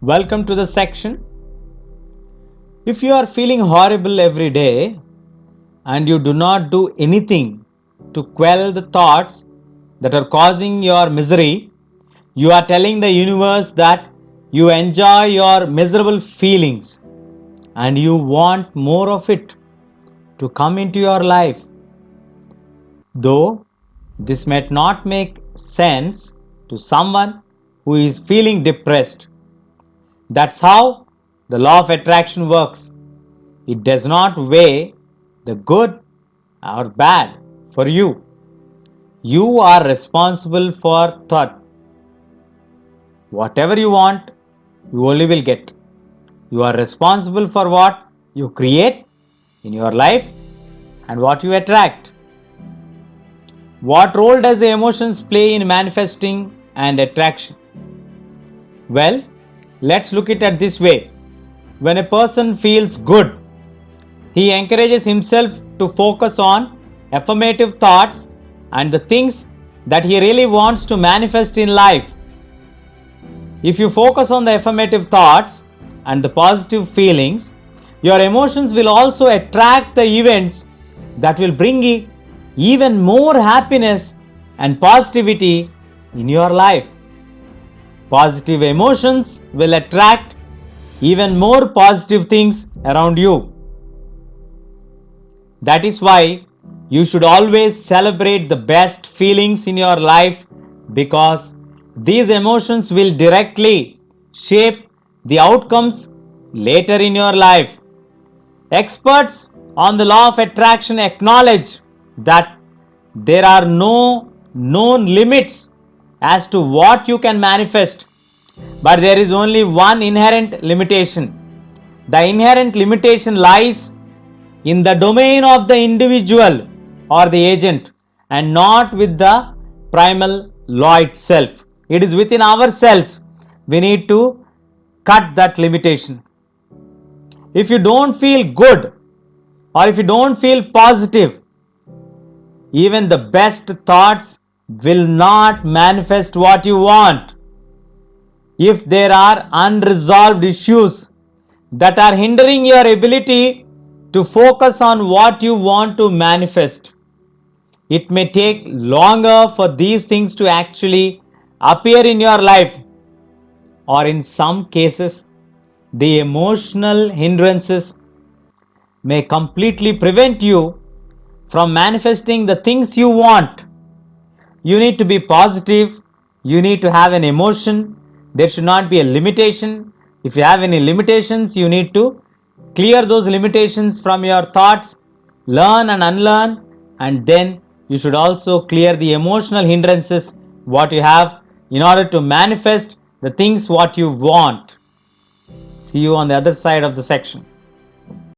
Welcome to the section. If you are feeling horrible every day and you do not do anything to quell the thoughts that are causing your misery, you are telling the universe that you enjoy your miserable feelings and you want more of it to come into your life. Though this might not make sense to someone who is feeling depressed. That's how the law of attraction works. It does not weigh the good or bad for you. You are responsible for thought. Whatever you want, you only will get. You are responsible for what you create in your life and what you attract. What role does the emotions play in manifesting and attraction? Well, let's look at it this way. When a person feels good, he encourages himself to focus on affirmative thoughts and the things that he really wants to manifest in life. If you focus on the affirmative thoughts and the positive feelings, your emotions will also attract the events that will bring even more happiness and positivity in your life. Positive emotions will attract even more positive things around you. That is why you should always celebrate the best feelings in your life, because these emotions will directly shape the outcomes later in your life. Experts on the law of attraction acknowledge that there are no known limits as to what you can manifest, but there is only one inherent limitation. The inherent limitation lies in the domain of the individual or the agent and not with the primal law itself. It is within ourselves. We need to cut that limitation. If you don't feel good or if you don't feel positive, even the best thoughts will not manifest what you want. If there are unresolved issues that are hindering your ability to focus on what you want to manifest, it may take longer for these things to actually appear in your life, or in some cases, the emotional hindrances may completely prevent you from manifesting the things you want. You need to be positive, you need to have an emotion, there should not be a limitation. If you have any limitations, you need to clear those limitations from your thoughts, learn and unlearn, and then you should also clear the emotional hindrances what you have in order to manifest the things what you want. See you on the other side of the section.